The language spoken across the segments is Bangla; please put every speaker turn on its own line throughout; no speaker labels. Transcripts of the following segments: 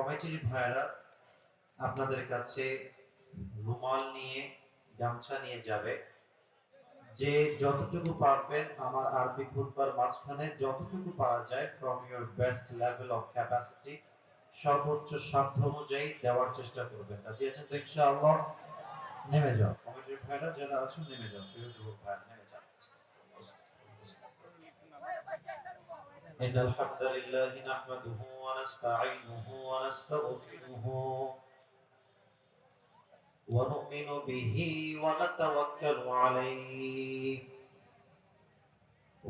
কমিটির ভাইরা আপনাদের কাছে রুমাল নিয়ে গামছা নিয়ে যাবে। যে যতটুকু পারবেন আমার আরবি খুতবার মাঝখানে যতটুকু পারা যায় from your best level of capacity সর্বোচ্চ সাধ্য অনুযায়ী দেওয়ার চেষ্টা করবেন। রাজি আছেন তো ইনশাআল্লাহ? নেমে যাও কমিটির ভাইরা যারা আছেন, নেমে যাও, প্রিয় যুবক ভাইরা নেমে যাও। إن الحمد لله نحمده ونستعينه ونستغفره ونؤمن به ونتوكل عليه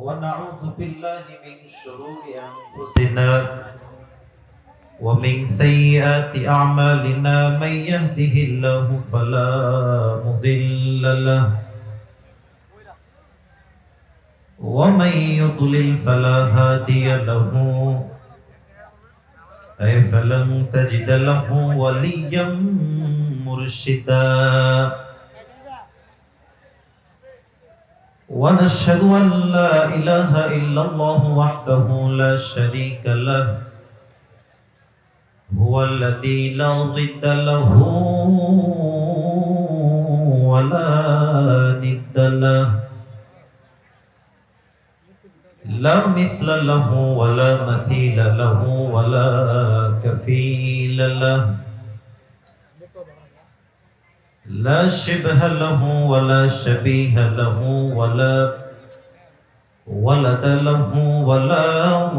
ونعوذ بالله من شرور أنفسنا ومن سيئات أعمالنا من يهده الله فلا مضل له ومن يضلل فلا هادي له أي فلن تجد له وليا مرشدا ونشهد أن لا إله إلا الله وحده لا شريك له هو الذي لا ضد له ولا ند له لا مثل له ولا مثيل له ولا كفيل له لا شبه له ولا شبيه له ولا ولد له ولا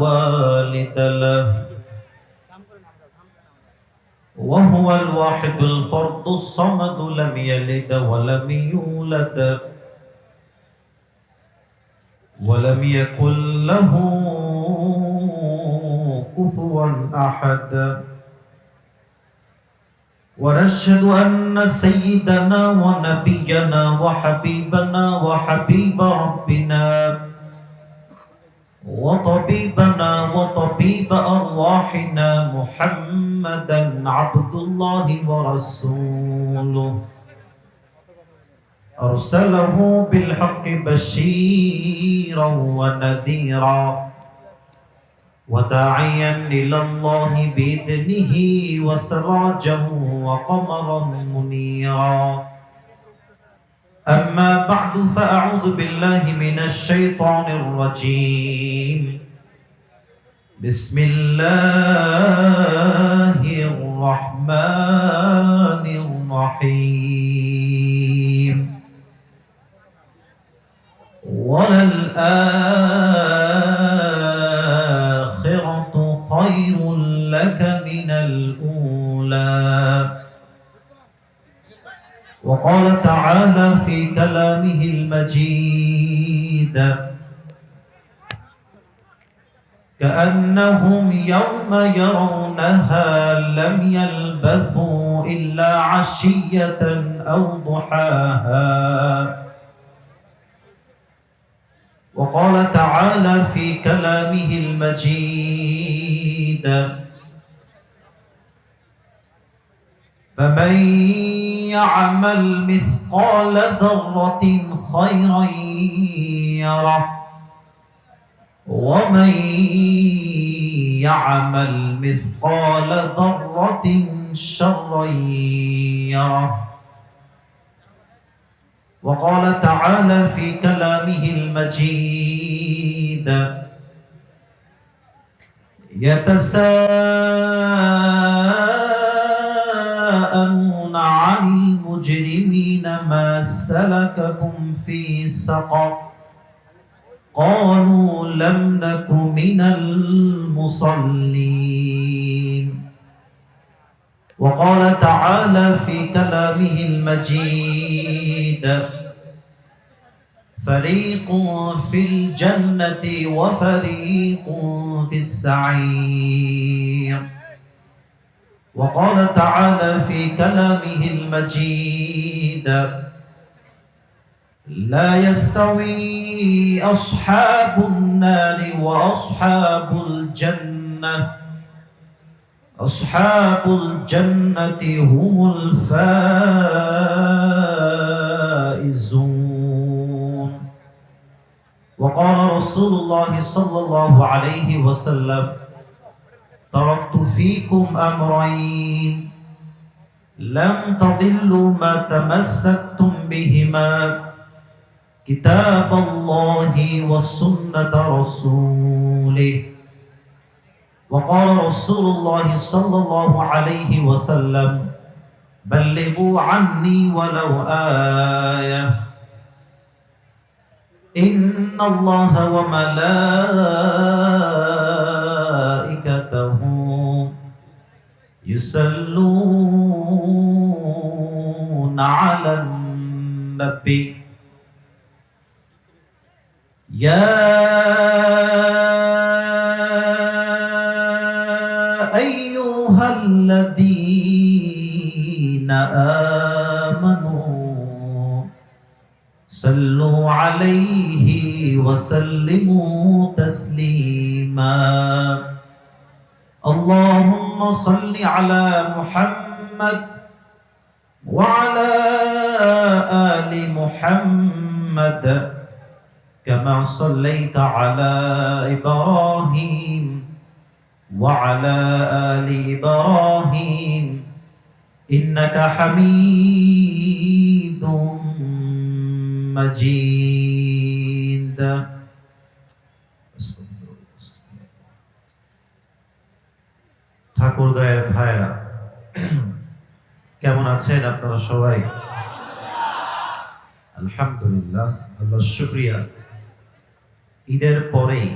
والد له وهو الواحد الفرد الصمد لم يلد ولم يولد ولم يكن له كفوا أحد ونشهد أن سيدنا ونبينا وحبيبنا وحبيب ربنا وطبيبنا وطبيب أرواحنا محمدا عبد الله ورسوله أرسله بالحق بشيرا ونذيرا وداعيا إلى الله بإذنه وسراجا وقمرا منيرا أما بعد فأعوذ بالله من الشيطان الرجيم بسم الله الرحمن الرحيم وللآخرة خير لك من الأولى وقال تعالى في كلامه المجيد كأنهم يوم يرونها لم يلبثوا إلا عشية أو ضحاها وقال تعالى في كلامه المجيد فمن يعمل مثقال ذرة خيرا يره ومن يعمل مثقال ذرة شرا يره وقال تعالى في كلامه المجيد يتساءلون عن المجرمين ما سلككم في سقر قالوا لم نك من المصلين وقال تعالى في كلامه المجيد فريق في الجنة وفريق في السعير وقال تعالى في كلامه المجيد لا يستوي أصحاب النار وأصحاب الجنة أصحاب الجنة هم الفائزون وقال رسول الله صلى الله عليه وسلم তারাকতু ফীকুম আমরাইন লান তাদিল্লু মা তামাসসাকতুম বিহিমা কিতাবাল্লাহি ওয়া সুন্নাতা রাসূলিহি وقال رسول الله صلى الله عليه وسلم بلغوا عني ولو آية إن الله وملائكته يصلون على النبي يا أيها الذين آمنوا صلوا عليه وسلموا تسليما اللهم صل على محمد وعلى آل محمد كما صليت على إبراهيم وعلى آل إبراهيم إنك حميد مجيد ঠাকুর গায়ের ভাইরা কেমন আছেন আপনারা সবাই? আলহামদুলিল্লাহ, আল্লাহর শুকরিয়া। ঈদের পরেই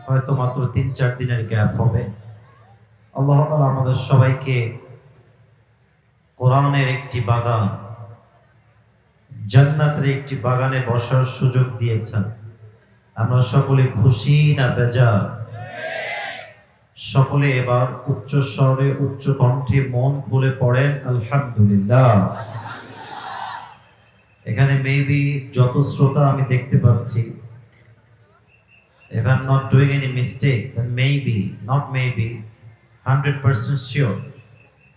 হয়তো মাত্র ৩-৪ দিনের গ্যাপ হবে। আল্লাহ তাআলা আমাদের সবাইকে কোরআনের একটি বাগান, জান্নাতের একটি বাগানে বসার সুযোগ দিয়েছেন। আমরা সকলে খুশি না বেজার? সকলে এবার উচ্চ স্বরে উচ্চ কণ্ঠে মন খুলে পড়েন আলহামদুলিল্লাহ। এখানে মেবি যত শ্রোতা আমি দেখতে পাচ্ছি, if I'm not doing any mistake, then maybe, not maybe, 100% sure,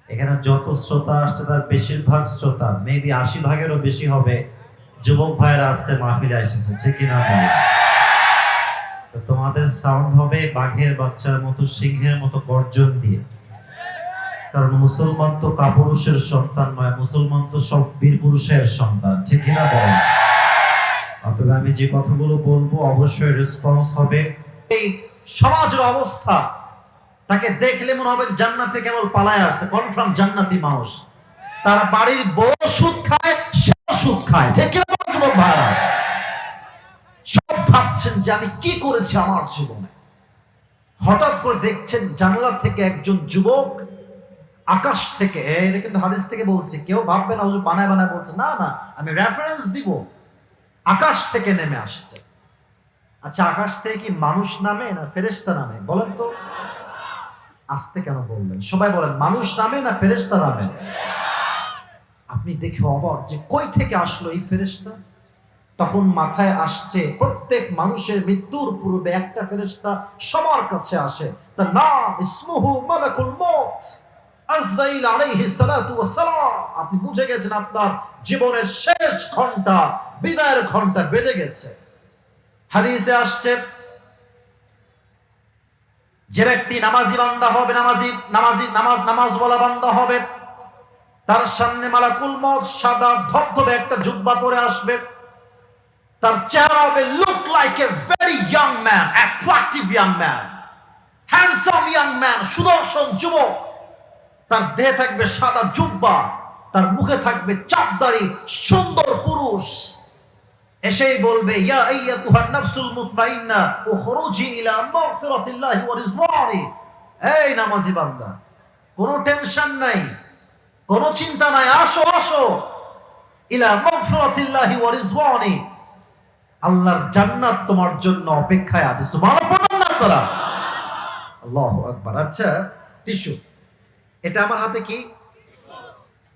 এখানে যত শ্রোতা আসছে তার বেশিরভাগ শ্রোতা, মেবি ৮০ ভাগেরও বেশি হবে যুবক ভাইরা আজকে মাহফিলে এসেছে, ঠিক কিনা বলেন? তো তোমাদের সাউন্ড হবে বাঘের বাচ্চার মতো, সিংহের মতো গর্জন দিয়ে, কারণ মুসলমান তো কাপুরুষের সন্তান নয়, মুসলমান তো সব বীর পুরুষের সন্তান, ঠিক কিনা বলেন? তবে আমি যে কথাগুলো বলবো অবশ্যই রেসপন্স হবে। এই সমাজের অবস্থা, তাকে দেখলে মনে হবে জান্নাতে কেবল পালায় আসছে, কনফার্ম জান্নাতি মানুষ। তার বাড়ির বউ সুদ খায়, সে সুদ খায়, ঠিক কিনা যুবক ভাইরা? সব ভাবছেন যে আমি কি করেছি আমার জীবনে। হঠাৎ করে দেখছেন জানালা থেকে একজন যুবক আকাশ থেকে, এটা কিন্তু হাদিস থেকে বলছি, কেউ ভাববে না হুজুর বানায় বানায় বলছে, না না, আমি রেফারেন্স দিব। আকাশ থেকে নেমে আসছে। আচ্ছা, আকাশ থেকে কি মানুষ নামে না ফেরেশতা নামে? বলেন তো। আস্তে কেন বললেন? সবাই বলেন, মানুষ নামে না ফেরেশতা নামে? আপনি দেখে অবাক যে কই থেকে আসলো এই ফেরেশতা। তখন মাথায় আসছে প্রত্যেক মানুষের মৃত্যুর পূর্বে একটা ফেরেশতা সবার কাছে আসে, তার নাম ইসমুহু মালাকুল মউত, আজরাইল আলাইহিস সালাতু ওয়াস সালাম। আপনি বুঝে গেছেন আপনার জীবনের শেষ ঘন্টা, বিদায়ের ঘন্টা বেজে গেছে। হাদিসে আসছে, যে ব্যক্তি নামাজি বান্দা হবে, নামাজ বলা বান্দা হবে, তার সামনে মালাকুল মউত সাদা ধবধবে একটা জুব্বা পরে আসবে। তার চেহারা হবে look like a very young man, attractive young man, handsome young man, সুদর্শন যুবক। তার দেহে থাকবে সাদা জুব্বা, তার মুখে থাকবে চাপদাড়ি, সুন্দর পুরুষ। এসেই বলবে, ইয়া আইয়াতুহান নাফসুল মুতমাইন্না উখরুজি ইলা মাগফিরাতিল্লাহি ওয়া রিজওয়ানি। এই নামাজি বান্দা, কোনো টেনশন নাই, কোনো চিন্তা নাই, আসো আসো, ইলা মাগফিরাতিল্লাহি ওয়া রিজওয়ানি, আল্লাহর জান্নাত তোমার জন্য অপেক্ষায় আছে। সুবহানাল্লাহ, আল্লাহু আকবার। আচ্ছা, টিস্যু, এটা আমার হাতে কি?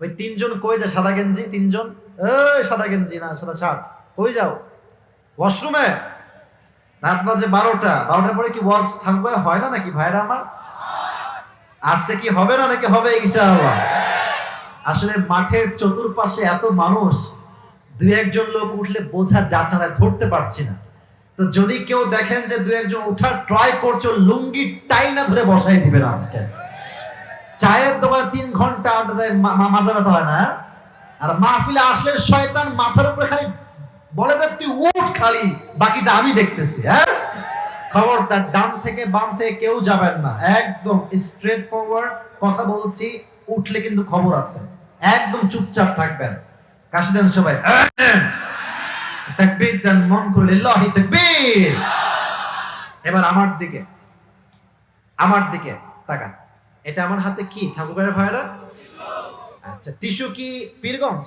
ওই তিনজন কই যায়? সাদা গেঞ্জি তিনজন, এই সাদা গেঞ্জি না সাদা শার্ট, কই যাও? ওয়াশরুমে। রাত বাজে 12টার পরে কি ওয়াজ থাকবে? হয় না নাকি ভাইরা আমার? আজকে কি হবে না নাকি হবে ইনশাআল্লাহ? আসলে মাঠের চতুর্পাশে এত মানুষ, দুই একজন লোক উঠলে বোঝা যাচ্ছে না, ধরতে পারছি না।
তো যদি কেউ দেখেন যে দু একজন ওঠার ট্রাই করছো, লুঙ্গি টাইনা ধরে বসাই দিবেন। আজকে চায়ের দোকানে 3 ঘন্টা আড্ডা দেয়, মাজা ব্যথা হয় না? আর মাহফিলে আসলে শয়তান মাথার উপরে খালি বলে যে তুই উঠ, খালি বাকিটা আমি দেখতেছি। হ্যাঁ, খবরদার ডান থেকে বাম থেকে কেউ যাবেন না, একদম স্ট্রেট ফরওয়ার্ড কথা বলছি। উঠলে কিন্তু খবর আছে, একদম চুপচাপ থাকবেন। কাশি দেন সবাই, তাকবীর দেন মন খুলে, লিল্লাহি তাকবীর। এবার আমার দিকে তাকান। এটা আমার হাতে কি ঠাকুরের ভাইরা? আচ্ছা, টিস্যু কি পীরগঞ্জ?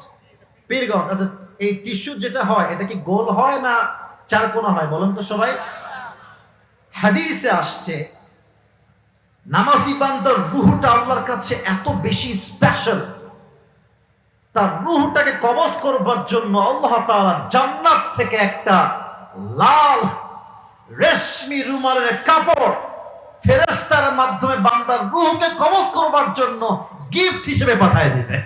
আচ্ছা, এই টিস্যু যেটা হয় এটা কি গোল হয় না চারকোনা হয় বলেন তো সবাই? হাদিসে আসছে নামাজি বান্দার রূহটা আল্লাহর কাছে এত বেশি স্পেশাল, তার রূহটাকে কবজ করবার জন্য আল্লাহ তাআলা জান্নাত থেকে একটা লাল রেশমি রুমালের কাপড় ফেরেশতার মাধ্যমে বান্দার রূহকে কবজ করবার জন্য গিফট হিসেবে পাঠিয়ে দিবে।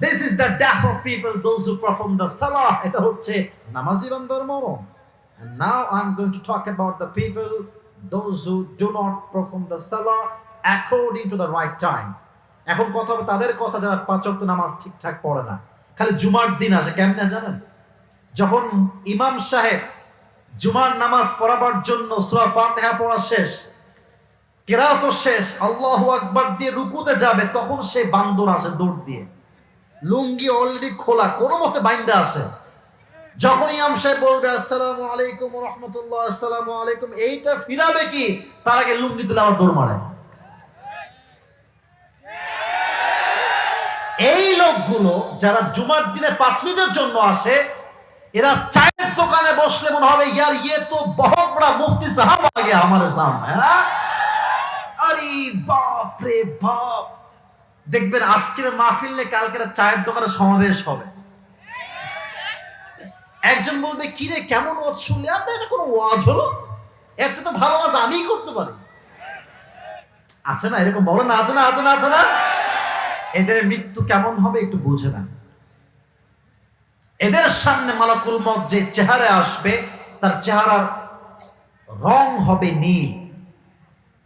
This is the death of people, those who perform the salah. এটা হচ্ছে নামাজি বান্দার মরণ। And now I'm going to talk about the people, those who do not perform the salah according to the right time. এখন কথা হবে তাদের কথা যারা 5 ওয়াক্ত নামাজ ঠিকঠাক পড়ে না, খালি জুমার দিন আসে। কেমনে জানেন? যখন ইমাম সাহেব জুমার নামাজ পড়াবার জন্য সূরা ফাতিহা পড়া শেষ, কিরাত শেষ, আল্লাহু আকবার দিয়ে রুকুতে যাবে, তখন সে বান্দর আসে দৌড় দিয়ে, লুঙ্গি অলরেডি খোলা, কোনো মতে বাইন্দা আসে। যখন ইমাম সাহেব বলবে আসসালামু আলাইকুম ওয়া রাহমাতুল্লাহ, আসসালামু আলাইকুম, এইটা ফিরাবে কি তার আগে লুঙ্গি তুলে আবার দৌড় মারে। এই লোকগুলো যারা জুমার দিনে 5 মিনিটের জন্য আসে, এরা চায়ের দোকানে বসলে মনে হবে ইয়ার ইয়ে তো বহুত বড় মুফতি সাহেব আ গয়া আমাদের সামনে। আরে বাপ রে বাপ, দেখবেন আজকের মাহফিল নিয়ে কালকের চায়ের দোকানে সমাবেশ হবে। একজন বলবে কি রে কেমন ওয়াজ শুনলে? আপনি এটা কোনো ওয়াজ হলো? এর চেয়ে তো ভালো ওয়াজ আমিই করতে পারি। আছে না এরকম? বলো না, আছে না? এদের মৃত্যু কেমন হবে একটু বুঝে না। এদের সামনে মালাকুল মউত যে চেহারা আসবে, তার চেহারার রং হবে নীল,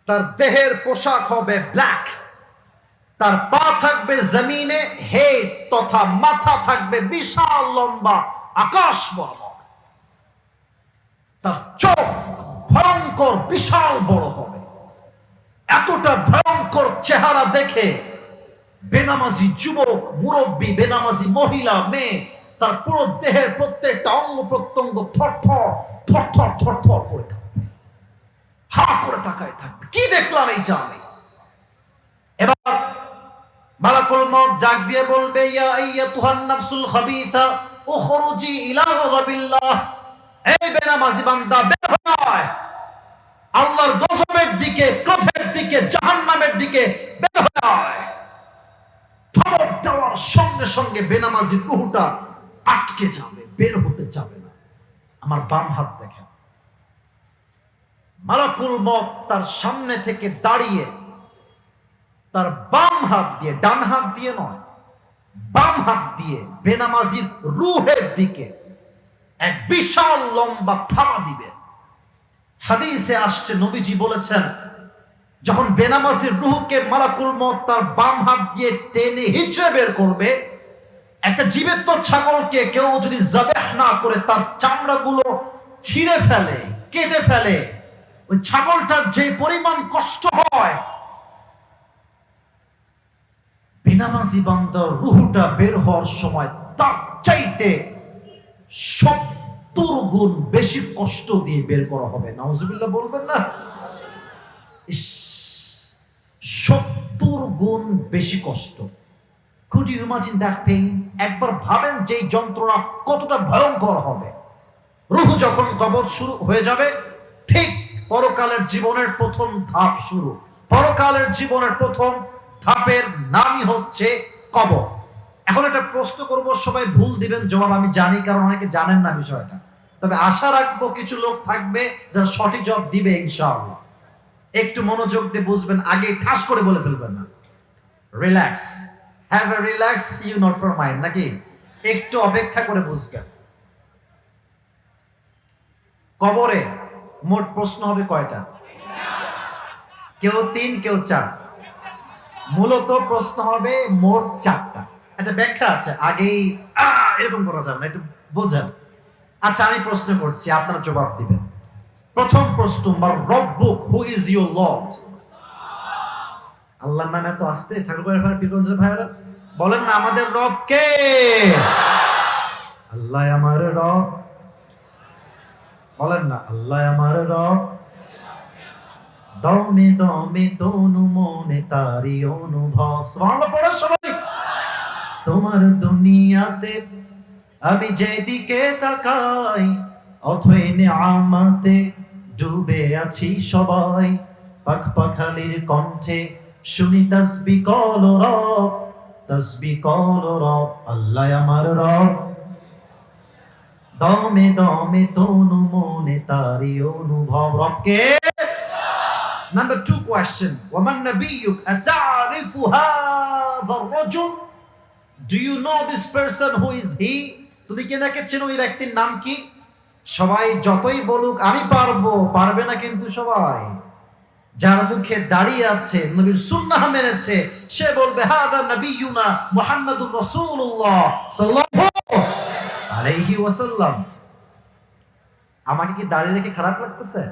তার দেহের পোশাক হবে ব্ল্যাক, তার পা থাকবে জমিনে, হেড তথা মাথা থাকবে বিশাল লম্বা আকাশ বরাবর, তার চোখ ভয়ঙ্কর বিশাল বড় হবে। এতটা ভয়ঙ্কর চেহারা দেখে বেনামাজি যুবক, মুরব্বী, বেনামাজি মহিলা, মেয়ে, তার পুরো দেহের প্রত্যেকটা অঙ্গ প্রত্যঙ্গ থরথর করে কাঁপবে, হা করে তাকায় থাকবে, কি দেখলাম এইটা আমি। এবার মালাকুল মউত ডাক দিয়ে বলবে ইয়া আইয়াতুহান নাফসুল খাবিথা উখরুজি ইলা গাযাবিল্লাহ, এই বেনামাজি বান্দা বের হয়, আল্লাহর গজবের দিকে, ক্রোধের দিকে, জাহান্নামের দিকে বের হয়। ধমক দেওয়ার সঙ্গে সঙ্গে বেনামাজির রূহটা আটকে যাবে, বের হতে যাবে না। আমার বাম হাত দেখেন, মালাকুল মউত তার সামনে থেকে দাঁড়িয়ে তার বাম হাত দিয়ে, ডান হাত দিয়ে নয়, বাম হাত দিয়ে বেনামাজির রূহের দিকে এক বিশাল লম্বা থাবা দিবে। হাদিসে আসছে, নবীজি বলেছেন, যখন বেনামাজির রূহকে মালাকুল মউত তার বাম হাত দিয়ে টেনে হিচড়ে বের করবে, একটা জীবিত ছাগলকে কেউ যদি যাবেহ না করে তার চামড়াগুলো ছিঁড়ে ফেলে, কেটে ফেলে, ওই ছাগলটার যে পরিমাণ কষ্ট হয়, বেনামাজি বান্দার রূহটা বের হওয়ার সময় তার চাইতে 70 গুণ বেশি কষ্ট দিয়ে বের করা হবে। নাউজুবিল্লাহ বলবেন না? 70 গুণ বেশি কষ্ট। Could you imagine that pain? একবার ভাবেন যে যন্ত্রণা কতটা ভয়ঙ্কর হবে। রূহ যখন কবজ শুরু হয়ে যাবে, ঠিক পরকালের জীবনের প্রথম ধাপ শুরু। পরকালের জীবনের প্রথম ধাপের নামই হচ্ছে কবর। এখন একটা প্রশ্ন করব, সবাই ভুল দিবেন, জবাব আমি জানি, কারণ অনেকে জানেন না বিষয়টা। তবে আশা রাখবো কিছু লোক থাকবে যারা সঠিক জবাব দিবে ইনশাআল্লাহ। একটু মনোযোগ দিয়ে বুঝবেন, আগে ঠাস করে বলে ফেলবেন না। Relax, have a relax, you not for mind, নাকি একটু অপেক্ষা করে বুঝবেন। কবরে মোট প্রশ্ন হবে কয়টা? কেউ 3, কেউ 4। মূলত প্রশ্ন হবে মোট 4টা। একটা ব্যাখ্যা আছে, আগেই এরকম করা যাবে না, একটু বোঝেন। আচ্ছা, আমি প্রশ্ন করছি, আপনারা জবাব দিবেন। প্রথম প্রশ্ন, মার রব্বুক, হু ইজ ইউর লর্ড? আল্লাহর নামে এত আসতে ঠাকুরের ভাই, পীরগঞ্জের ভাইরা বলেন না, আমাদের রব কে? আল্লাহ আমার রব। বলেন না, আল্লাহ আমার রব। দমে দমে তনু মনে তারি অনুভব। সুবহানাল্লাহ পড়েন সবাই। তোমার দুনিয়াতে আমি যেদিকে তাকাই, অথই নিয়ামতে ডুবে আছি সবাই। পাখ পাখালির কণ্ঠে শুনি তাসবিহ কল রব, তাসবিহ কল রব, আল্লাহ আমার রব। দমে দমে তনু মনে তারি অনুভব। রবকে। Number 2 question. وَمَنْ نَبِيُّكَ أَتَعْرِفُ هَذَا الرَّجُلَ? Do you know this person? Who is he? তুমি কি নাকি চেনো, এই ব্যক্তির নাম কি? সবাই যতই বলুক আমি পারবো, পারবে না কিন্তু সবাই। যার মুখে দাঁড়িয়ে আছে, নবীর সুন্নাহ মেনেছে, সে বলবে হাদা নবিয়ুনা মুহাম্মাদুর রাসূলুল্লাহ সাল্লাল্লাহু আলাইহি ওয়াসাল্লাম। আমাকে কি দাঁড়িয়ে রেখে খারাপ লাগতেছে?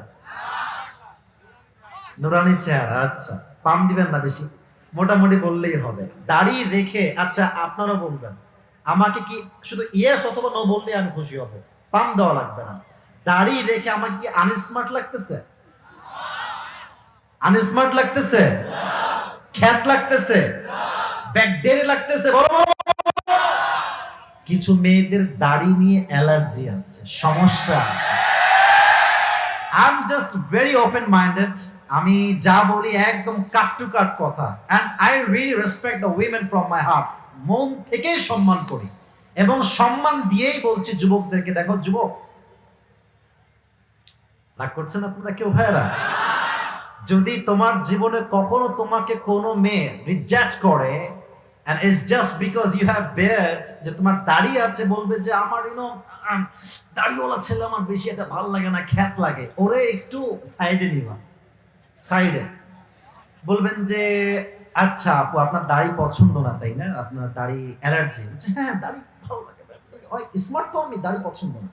নুরানি চেহারা, আচ্ছা পাম দিবেন না বেশি, মোটামুটি বললেই হবে। দাড়ি রেখে, আচ্ছা আপনারা বলবেন, আমাকে কি শুধু ইয়েস অথবা নো বললে আমি খুশি হব, পাম দেওয়া লাগবে না। দাড়ি রেখে আমাকে কি আনস্মার্ট লাগতেছে? আনস্মার্ট লাগতেছে? খ্যাত লাগতেছে? ব্যাকডেরি লাগতেছে? বলো বলো। কিছু মেয়েদের দাড়ি নিয়ে অ্যালার্জি আছে, সমস্যা আছে। I'm just very open minded. আমি যা বলি একদম কাট টু কাট কথা, and I really respect the women from my heart. মন থেকেই সম্মান করি এবং সম্মান দিয়েই বলছি যুবকদেরকে, দেখো যুবক, রাগ করছেন আপনারা কেউ ভাইরা? যদি তোমার জীবনে কখনো তোমাকে কোনো মেয়ে রিজেক্ট করে, and it's just because you have beard, যে তোমার দাড়ি আছে, বলবে যে আমার দাড়িওয়ালা ছেলে আমার বেশি এটা ভালো লাগে না, খ্যাত লাগে, ওরে একটু সাইডে নিবা, সাইডে বলবেন যে আচ্ছা আপু আপনার দাড়ি পছন্দ না তাই না, আপনার দাড়ি অ্যালার্জি। হ্যাঁ দাড়ি ভালো লাগে, হয় স্মার্ট, তো আমি দাড়ি পছন্দ না।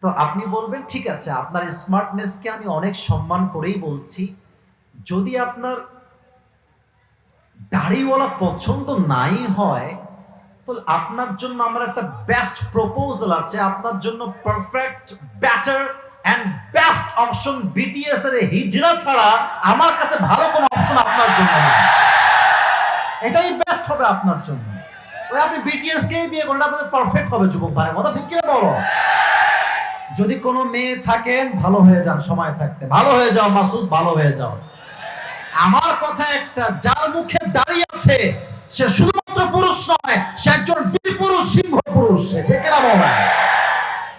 তো আপনি বলবেন ঠিক আছে, আপনার স্মার্টনেসকে আমি অনেক সম্মান করেই বলছি, যদি আপনার দাড়িওয়ালা পছন্দ নাই হয়, তো আপনার জন্য আমার একটা বেস্ট প্রপোজাল আছে। আপনার জন্য perfect, better and best option BTS এর হিজরা ছাড়া আমার কাছে ভালো কোনো অপশন আপনার জন্য নেই। এটাই বেস্ট হবে আপনার জন্য। ওই আপনি বিটিএস কেই বিয়ে করলে আপনার পারফেক্ট হবে। যুবক ভাই কথা ঠিক কি বলো? যদি কোনো মেয়ে থাকেন ভালো হয়ে যান, সময় থাকতে ভালো হয়ে যাও মাসুদ, ভালো হয়ে যাও। আমার কথা একটা, যার মুখে দাঁড়িয়ে আছে সে শুধুমাত্র পুরুষ নয়, সে একজন বীর পুরুষ, সিংহ পুরুষ। ঠিক না বাবা?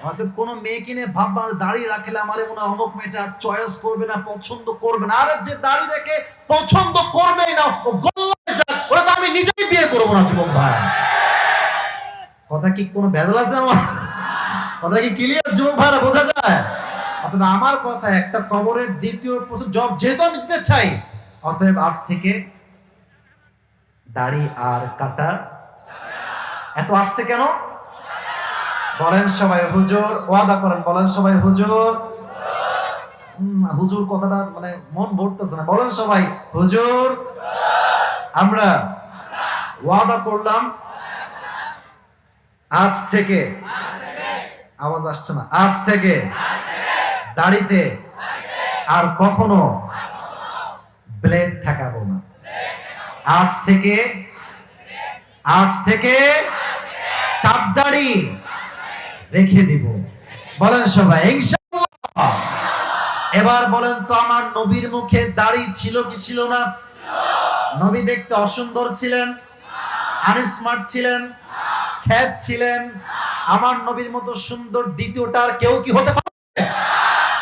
আমাদের কোনো মেয়ে কিনে ভাববা দাড়ি রাখলে আমারে মনে হয় অমুক মেয়েটা চয়েস করবে না, পছন্দ করবে না। আরে যে দাড়ি রেখে পছন্দ করবেই না, ও গোল্লায় যাক, ওরা তো আমি নিজেই বিয়ে করবো না। যুবক ভাই কথা কি কোনো ভেজাল আছে আমার? কথা কি ক্লিয়ার যুবক ভাইরা, বোঝা যায়? অথবা আমার কথা একটা, কবরের দ্বিতীয় প্রশ্ন জব যেহেতু আমি দিতে চাই, অতএব আজ থেকে দাড়ি আর কাটা এত আসতে কেন? বলেন সবাই হুজুর, ওয়াদা করেন, বলেন সবাই হুজুর। হুজুর কথাটা মানে মন ভরতেছে না, বলেন সবাই হুজুর। আমরা ওয়াদা করলাম আজ থেকে, আওয়াজ আসছে না, আজ থেকে দাড়িতে আর কখনো ব্লেড ঠেকাবো না। আজ থেকে চাপ দাড়ি রেখে দিব। বলেন সবাই ইনশাআল্লাহ। এবার বলেন তো, আমার নবীর মুখে দাড়ি ছিল কি ছিল না? নবী দেখতে অসুন্দর ছিলেন? আনস্মার্ট ছিলেন? খ্যাত ছিলেন? আমার নবীর মতো সুন্দর দ্বিতীয়টা আর কেউ কি হতে পারে?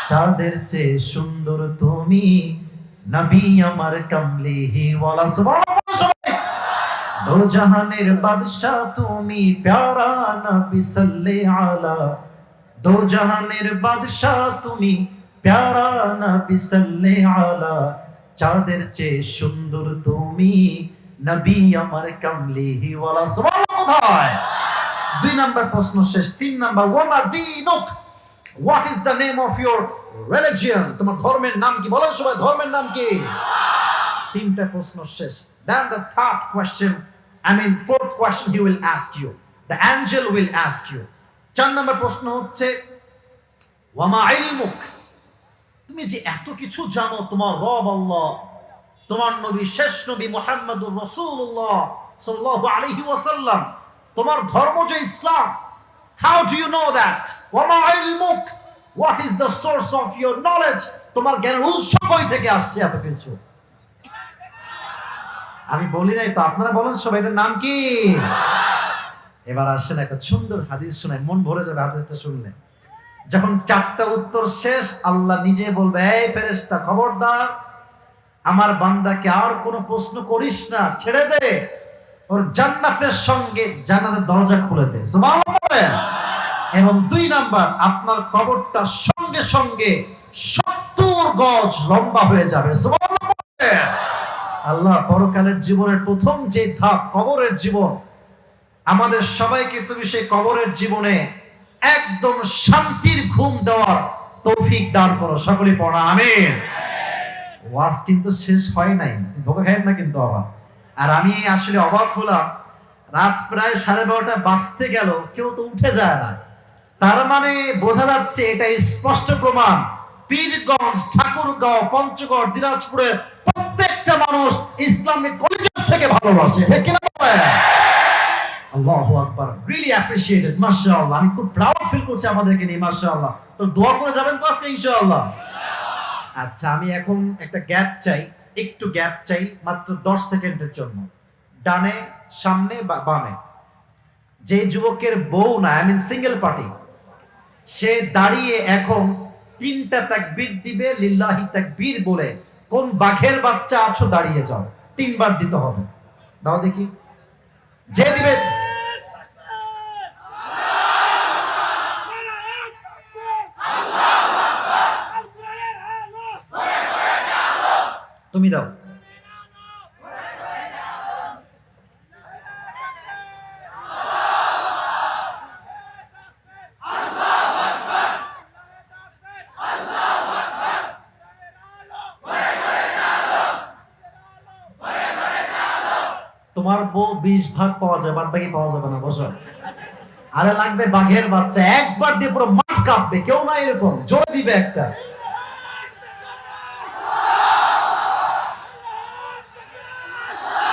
চাঁদের চেয়ে সুন্দর তুমি, নবী আমার কামলিহি ওয়ালা। সুবহানাল্লাহ সবাই। দো জাহানের বাদশা তুমি, প্যারা নবী সাল্লি আলা দো জাহানের বাদশাহ তুমি, প্যারা নবী সাল্লে আলা, চাঁদের চেয়ে সুন্দর তুমি, নবী আমার কামলিহি ওয়ালা। সুবহানাল্লাহ। কোথায়? 2 নাম্বার প্রশ্ন শেষ। 3 নাম্বার, ওয়ামা দীনুক, what is the name of your religion? তোমার ধর্মের নাম কি? বলেন সবাই, ধর্মের নাম কি? 3টা প্রশ্ন শেষ। Then the third question, fourth question he will ask you. The angel will ask you. 4 নম্বর প্রশ্ন হচ্ছে, ওয়ামা ইলমুক, তুমি যে এত কিছু জানো, তোমার রব আল্লাহ, তোমার নবী শেষ নবী মুহাম্মদুর রাসূলুল্লাহ সাল্লাল্লাহু আলাইহি ওয়াসাল্লাম, তোমার ধর্ম যে ইসলাম, how do you know that? ওয়ামা ইলমুক, what is the source of your knowledge? তোমার জ্ঞানের উৎস কই থেকে আসছে এত কিছু? আমি বলি নাই তো, আপনারা বলেন সবাই, এটার নাম কি? এবার আসেন একটা সুন্দর হাদিস শোনায়, মন ভরে যাবে হাদিসটা শুনলে। যখন 4টা উত্তর শেষ, আল্লাহ নিজে বলবে, এই ফেরেশতা খবরদার, আমার বান্দাকে আর কোনো প্রশ্ন করিস না, ছেড়ে দে, ওর জান্নাতের সঙ্গে জান্নাতের দরজা খুলে দে। সুবহানাল্লাহ। এবং 2 নাম্বার, আপনার কবরটা সঙ্গে সঙ্গে 70 গজ লম্বা হয়ে যাবে। সুবহানাল্লাহ। আল্লাহ পরকালের জীবনের প্রথম যে ধাপ কবরের জীবন, আমাদের সবাইকে তুমি সেই কবরের জীবনে একদম শান্তির ঘুম দেওয়ার তৌফিক দান করো। সকলে পড়া আমিন। ওয়াজ কিন্তু শেষ হয় নাই, ধোকা খাবেন না কিন্তু আবার। আর আমি আসলে অবাক হলাম, রাত প্রায় 12:30 বাজতে গেল, কেউ তো উঠে যায় না। তার মানে বোঝা যাচ্ছে, এটা স্পষ্ট প্রমাণ, পীরগঞ্জ, ঠাকুরগাঁও, পঞ্চগড়, দিনাজপুরের প্রত্যেকটা মানুষ ইসলামিক কলেজের থেকে ভালোবাসে, ঠিক কিনা? আল্লাহু আকবার, রিয়েলি অ্যাপ্রিশিয়েটেড, মাশাআল্লাহ। আমি খুব প্রাউড ফিল করছি আমাদেরকে নিয়ে, মাশাআল্লাহ। তো দোয়া করে যাবেন তো আজকে ইনশাআল্লাহ? আচ্ছা, আমি এখন একটা গ্যাপ চাই, একটু গ্যাপ চাই, মাত্র 10 সেকেন্ডের জন্য। ডানে, সামনে, বামে যে যুবকের বউ না, সিঙ্গেল পার্টি, সে দাঁড়িয়ে এখন 3টা তাকবীর দিবে, লিল্লাহি তাকবীর বলে। কোন বাঘের বাচ্চা আছো, দাঁড়িয়ে যাও, 3 বার দিতে হবে। দাও দেখি, যে দিবে। তুমি দাও। তোমার বউ 20 ভাগ পাওয়া যায়, বাদ বাকি পাওয়া যাবে না, বসো। আরে লাগবে বাঘের বাচ্চা, একবার দিয়ে পুরো মাঠ কাঁপবে, কেউ না এরকম জোরে দিবে একটা।